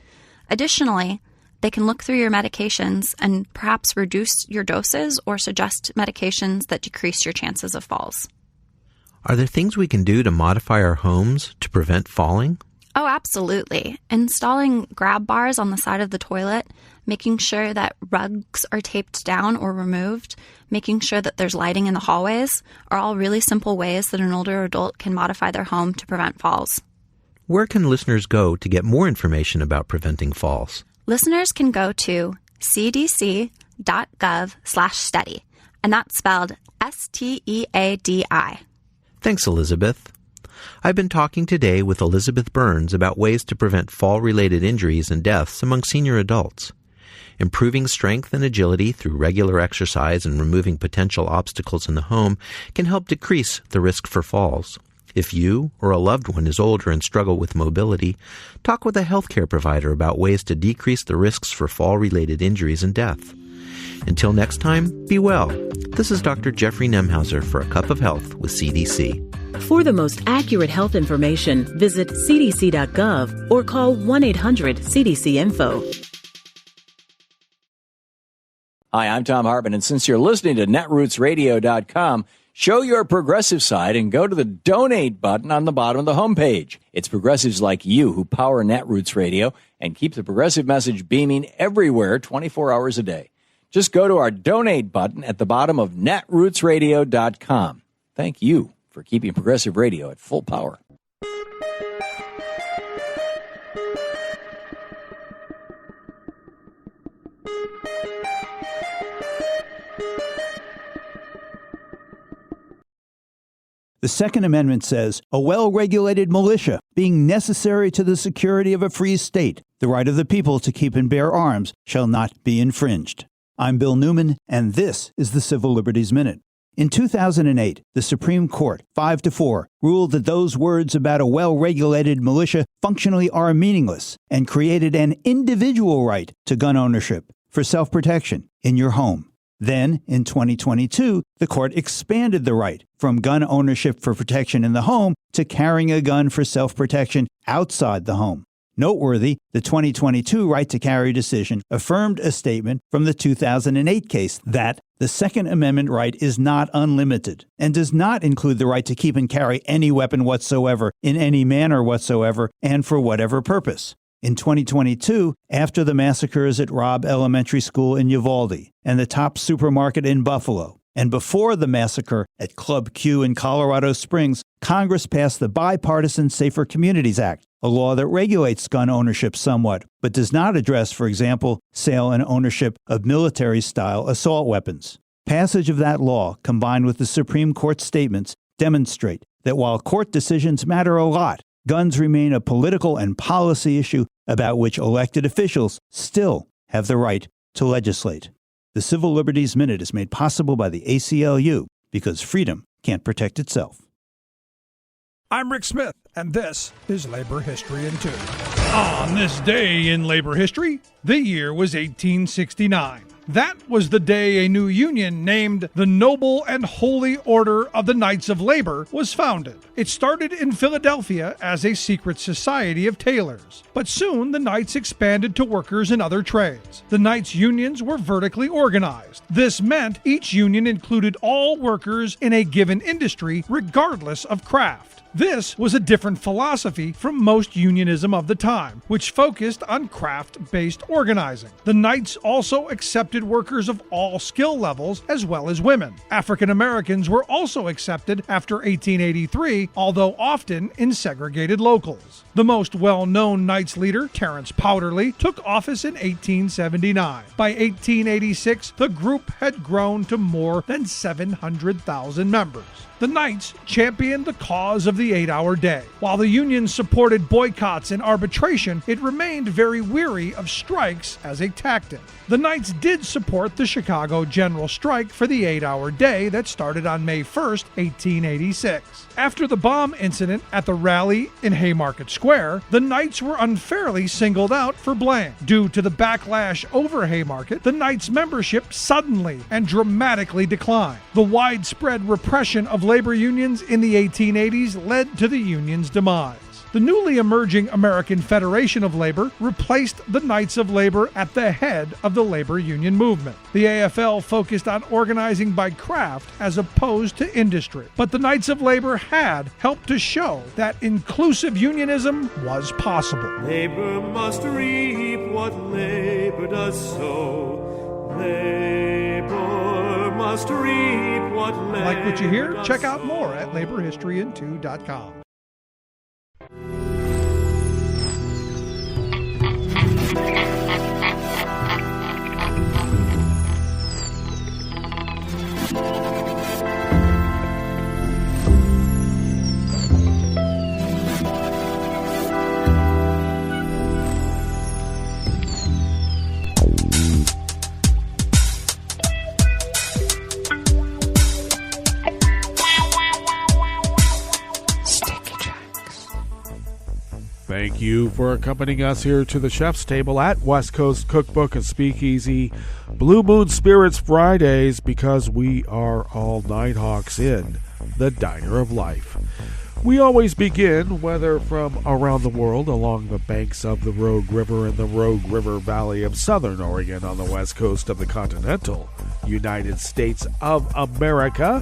Additionally, they can look through your medications and perhaps reduce your doses or suggest medications that decrease your chances of falls. Are there things we can do to modify our homes to prevent falling? Oh, absolutely. Installing grab bars on the side of the toilet, making sure that rugs are taped down or removed, making sure that there's lighting in the hallways are all really simple ways that an older adult can modify their home to prevent falls. Where can listeners go to get more information about preventing falls? Listeners can go to cdc.gov/study, and that's spelled STEADI. Thanks, Elizabeth. I've been talking today with Elizabeth Burns about ways to prevent fall-related injuries and deaths among senior adults. Improving strength and agility through regular exercise and removing potential obstacles in the home can help decrease the risk for falls. If you or a loved one is older and struggle with mobility, talk with a healthcare provider about ways to decrease the risks for fall-related injuries and death. Until next time, be well. This is Dr. Jeffrey Nemhauser for A Cup of Health with CDC. For the most accurate health information, visit cdc.gov or call 1-800-CDC-INFO. Hi, I'm Tom Hartman, and since you're listening to netrootsradio.com, show your progressive side and go to the donate button on the bottom of the homepage. It's progressives like you who power Netroots Radio and keep the progressive message beaming everywhere 24 hours a day. Just go to our donate button at the bottom of netrootsradio.com. Thank you for keeping progressive radio at full power. The Second Amendment says, a well-regulated militia being necessary to the security of a free state, the right of the people to keep and bear arms shall not be infringed. I'm Bill Newman, and this is the Civil Liberties Minute. In 2008, the Supreme Court, 5-4, ruled that those words about a well-regulated militia functionally are meaningless and created an individual right to gun ownership for self-protection in your home. Then, in 2022, the court expanded the right from gun ownership for protection in the home to carrying a gun for self-protection outside the home. Noteworthy, the 2022 right to carry decision affirmed a statement from the 2008 case that the Second Amendment right is not unlimited and does not include the right to keep and carry any weapon whatsoever in any manner whatsoever and for whatever purpose. In 2022, after the massacres at Robb Elementary School in Uvalde and the Tops Supermarket in Buffalo, and before the massacre at Club Q in Colorado Springs, Congress passed the Bipartisan Safer Communities Act, a law that regulates gun ownership somewhat, but does not address, for example, sale and ownership of military-style assault weapons. Passage of that law, combined with the Supreme Court statements, demonstrate that while court decisions matter a lot, guns remain a political and policy issue about which elected officials still have the right to legislate. The Civil Liberties Minute is made possible by the ACLU because freedom can't protect itself. I'm Rick Smith, and this is Labor History in 2. On this day in labor history, the year was 1869. That was the day a new union named the Noble and Holy Order of the Knights of Labor was founded. It started in Philadelphia as a secret society of tailors, but soon the Knights expanded to workers in other trades. The Knights' unions were vertically organized. This meant each union included all workers in a given industry, regardless of craft. This was a different philosophy from most unionism of the time, which focused on craft-based organizing. The Knights also accepted workers of all skill levels as well as women. African Americans were also accepted after 1883, although often in segregated locals. The most well-known Knights leader, Terence Powderly, took office in 1879. By 1886, the group had grown to more than 700,000 members. The Knights championed the cause of the 8-hour day. While the union supported boycotts and arbitration, it remained very weary of strikes as a tactic. The Knights did support the Chicago General Strike for the 8-hour day that started on May 1st, 1886. After the bomb incident at the rally in Haymarket Square, the Knights were unfairly singled out for blame. Due to the backlash over Haymarket, the Knights' membership suddenly and dramatically declined. The widespread repression of labor unions in the 1880s led to the union's demise. The newly emerging American Federation of Labor replaced the Knights of Labor at the head of the labor union movement. The AFL focused on organizing by craft as opposed to industry. But the Knights of Labor had helped to show that inclusive unionism was possible. Labor must reap what labor does sow. Labor must reap what labor Like what you hear? does Check out sow. more at laborhistoryin2.com. Thank you for accompanying us here to the chef's table at West Coast Cookbook and Speakeasy Blue Moon Spirits Fridays, because we are all Nighthawks in the Diner of Life. We always begin, whether from around the world, along the banks of the Rogue River in the Rogue River Valley of Southern Oregon on the west coast of the continental United States of America,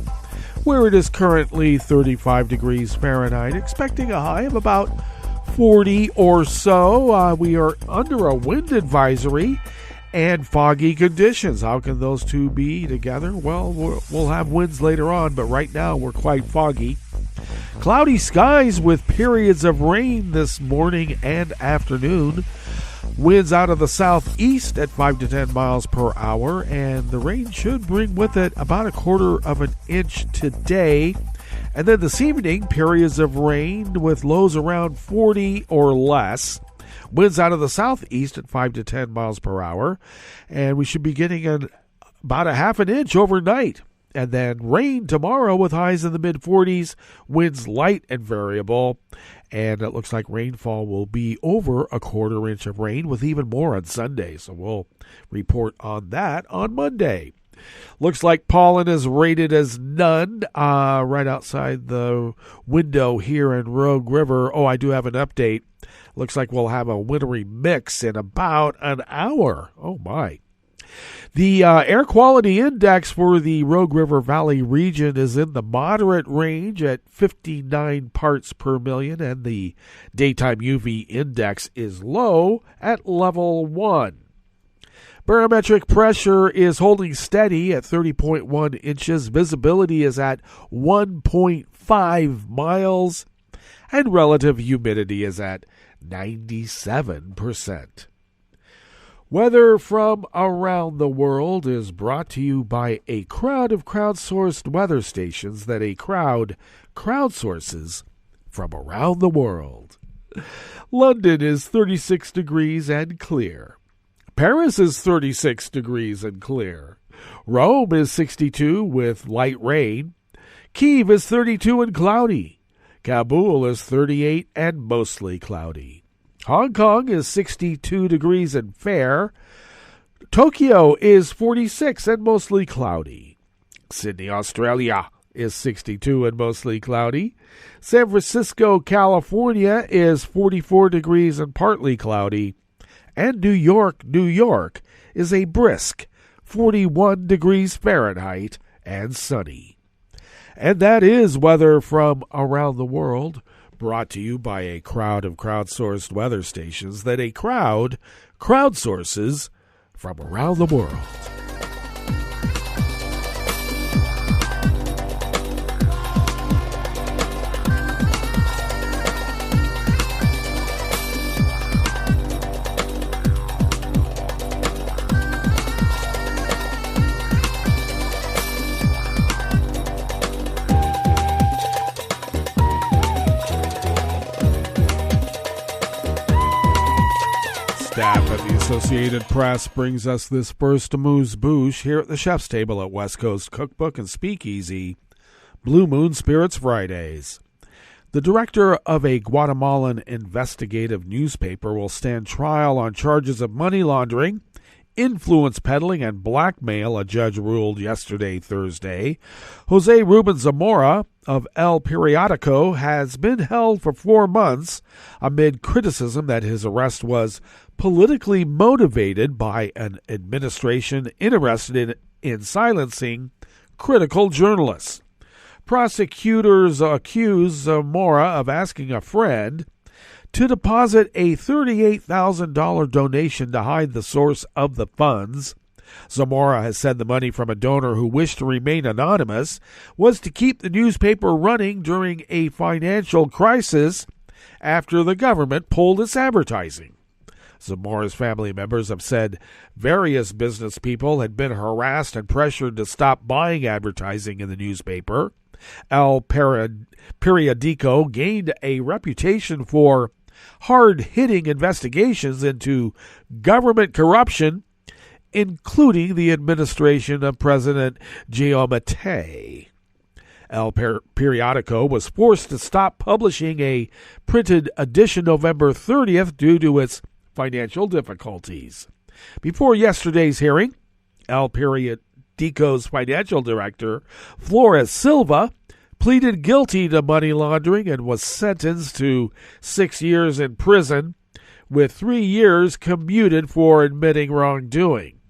where it is currently 35 degrees Fahrenheit, expecting a high of about 40 or so. We are under a wind advisory and foggy conditions. How can those two be together? Well, we'll have winds later on, but right now we're quite foggy. Cloudy skies with periods of rain this morning and afternoon. Winds out of the southeast at 5 to 10 miles per hour, and the rain should bring with it about a quarter of an inch today. And then this evening, periods of rain with lows around 40 or less. Winds out of the southeast at 5 to 10 miles per hour. And we should be getting about a half an inch overnight. And then rain tomorrow with highs in the mid-40s. Winds light and variable. And it looks like rainfall will be over a quarter inch of rain, with even more on Sunday. So we'll report on that on Monday. Looks like pollen is rated as none right outside the window here in Rogue River. Oh, I do have an update. Looks like we'll have a wintry mix in about an hour. Oh, my. The air quality index for the Rogue River Valley region is in the moderate range at 59 parts per million, and the daytime UV index is low at level 1. Barometric pressure is holding steady at 30.1 inches. Visibility is at 1.5 miles. And relative humidity is at 97%. Weather from around the world is brought to you by a crowd of crowdsourced weather stations that a crowd crowdsources from around the world. London is 36 degrees and clear. Paris is 36 degrees and clear. Rome is 62 with light rain. Kyiv is 32 and cloudy. Kabul is 38 and mostly cloudy. Hong Kong is 62 degrees and fair. Tokyo is 46 and mostly cloudy. Sydney, Australia is 62 and mostly cloudy. San Francisco, California is 44 degrees and partly cloudy. And New York, New York is a brisk 41 degrees Fahrenheit and sunny. And that is weather from around the world, brought to you by a crowd of crowdsourced weather stations that a crowd crowdsources from around the world. Staff at the Associated Press brings us this first amuse-bouche here at the Chef's Table at West Coast Cookbook and Speakeasy, Blue Moon Spirits Fridays. The director of a Guatemalan investigative newspaper will stand trial on charges of money laundering, influence peddling, and blackmail, a judge ruled yesterday, Thursday. Jose Ruben Zamora of El Periodico has been held for 4 months amid criticism that his arrest was politically motivated by an administration interested in silencing critical journalists. Prosecutors accuse Zamora of asking a friend to deposit a $38,000 donation to hide the source of the funds. Zamora has said the money from a donor who wished to remain anonymous was to keep the newspaper running during a financial crisis after the government pulled its advertising. Zamora's family members have said various business people had been harassed and pressured to stop buying advertising in the newspaper. El Periodico gained a reputation for hard-hitting investigations into government corruption, including the administration of President Guatemalan. El Periodico was forced to stop publishing a printed edition November 30th due to its financial difficulties. Before yesterday's hearing, El Periodico's financial director, Flores Silva, pleaded guilty to money laundering and was sentenced to 6 years in prison, with 3 years commuted for admitting wrongdoing.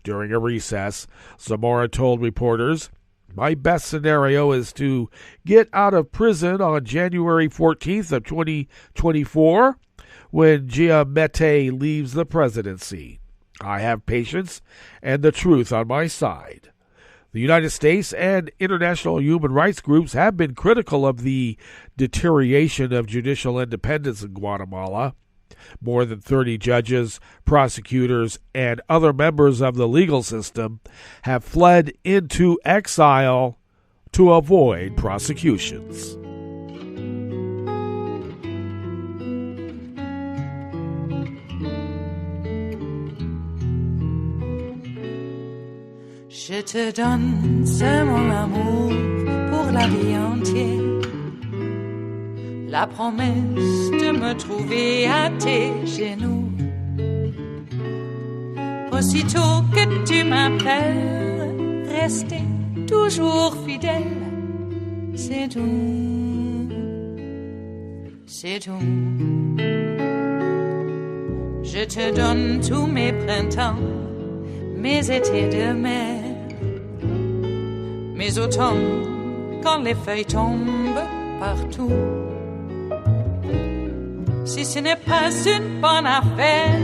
During a recess, Zamora told reporters, "My best scenario is to get out of prison on January 14th of 2024 when Guatemalan leaves the presidency. I have patience and the truth on my side." The United States and international human rights groups have been critical of the deterioration of judicial independence in Guatemala. More than 30 judges, prosecutors, and other members of the legal system have fled into exile to avoid prosecutions. Je te donne ce mon amour pour la vie entière, la promesse de me trouver à tes genoux. Aussitôt que tu m'appelles, rester toujours fidèle, c'est tout, c'est tout. Je te donne tous mes printemps, mes étés de mer, mes automnes quand les feuilles tombent partout. Si ce n'est pas une bonne affaire,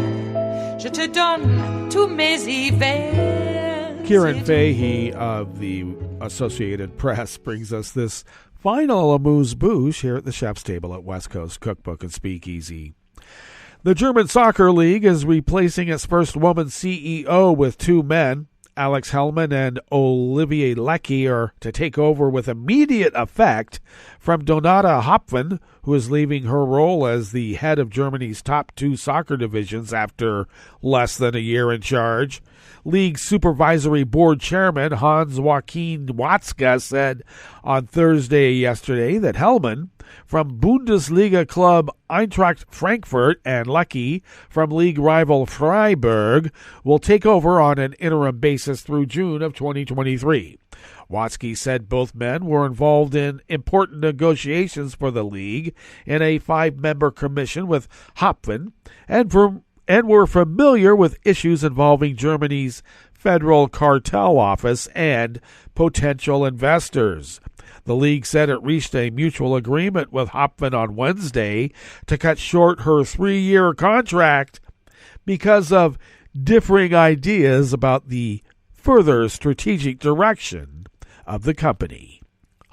je te donne tous mes hivers. Kieran Fahey of the Associated Press brings us this final amuse-bouche here at the Chef's Table at West Coast Cookbook and Speakeasy. The German Soccer League is replacing its first woman CEO with 2 men. Alex Hellman and Olivier Leckie are to take over with immediate effect from Donata Hopfen, who is leaving her role as the head of Germany's top 2 soccer divisions after less than a year in charge. League Supervisory Board Chairman Hans-Joachim Watzke said on Thursday yesterday that Hellman from Bundesliga club Eintracht Frankfurt and Leckie from league rival Freiburg will take over on an interim basis through June of 2023. Watzke said both men were involved in important negotiations for the league in a 5-member commission with Hopfen and were familiar with issues involving Germany's Federal Cartel Office and potential investors. The league said it reached a mutual agreement with Hopfen on Wednesday to cut short her 3-year contract because of differing ideas about the further strategic direction of the company.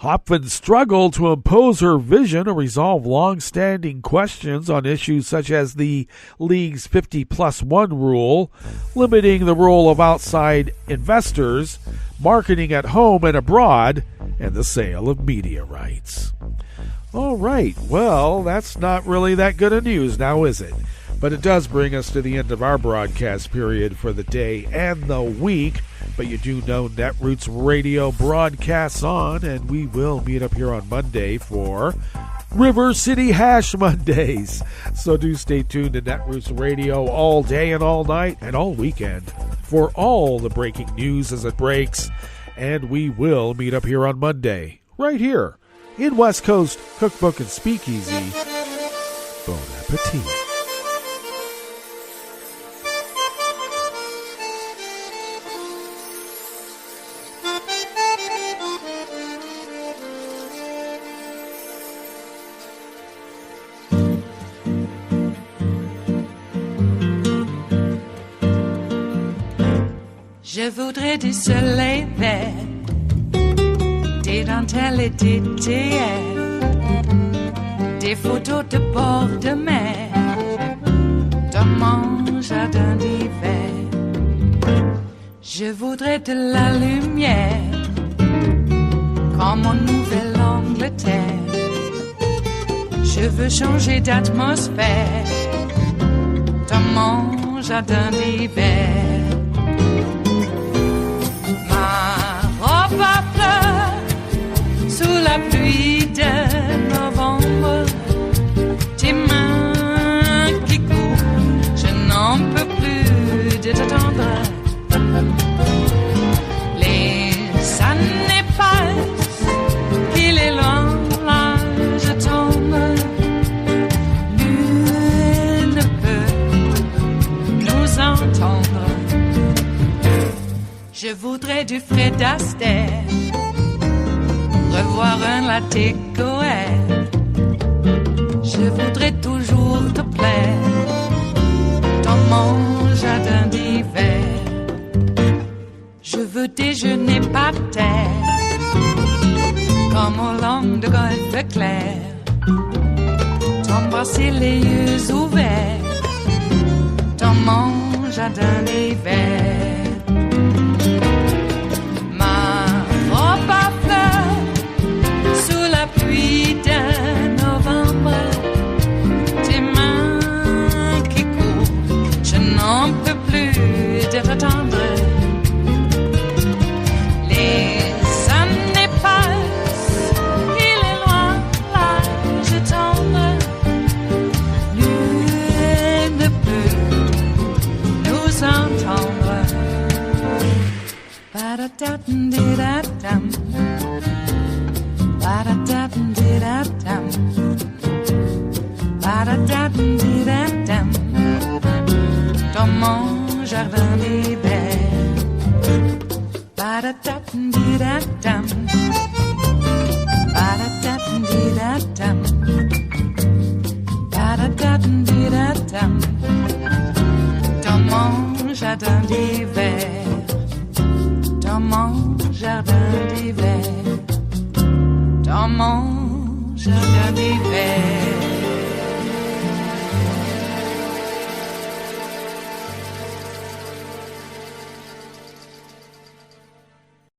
Hopfen struggled to impose her vision or resolve long-standing questions on issues such as the league's 50+1 rule, limiting the role of outside investors, marketing at home and abroad, and the sale of media rights. All right, well, that's not really that good of news now, is it? But it does bring us to the end of our broadcast period for the day and the week. But you do know Netroots Radio broadcasts on, and we will meet up here on Monday for River City Hash Mondays. So do stay tuned to Netroots Radio all day and all night and all weekend for all the breaking news as it breaks. And we will meet up here on Monday, right here in West Coast Cookbook and Speakeasy. Bon appetit. Je voudrais du soleil vert, des dentelles et des théières, des photos de bord de mer, dans mon jardin d'hiver. Je voudrais de la lumière, comme en Nouvelle-Angleterre. Je veux changer d'atmosphère, dans mon jardin d'hiver. À fleurs sous la pluie de novembre, tes mains qui courent, je n'en peux plus de t'attendre. Les années passent, il est loin, là je tombe. Nul ne peut nous entendre. Je voudrais du Fred Astaire, revoir un latte Goël. Je voudrais toujours te plaire dans mon jardin d'hiver. Je veux déjeuner par terre, comme aux langues de golfe clair. T'embrasser les yeux ouverts dans mon jardin d'hiver. Pluie de novembre, tes mains qui courent, je n'en peux plus de t'attendre. Les années passent, il est loin, là je tombe. Nul ne peut nous entendre. Ba-da-da-dum-di-da-dum. Ba-da-da-dum-di-da-dum. Ba-da-da-dum-di-da-dum. Dans mon jardin d'hiver. Ba-da-da-dum-di-da-dum. Ba-da-da-dum-di-da-dum. Ba-da-da-dum-di-da-dum. Dans mon jardin d'hiver. Dans mon jardin d'hiver. Dans mon jardin d'hiver.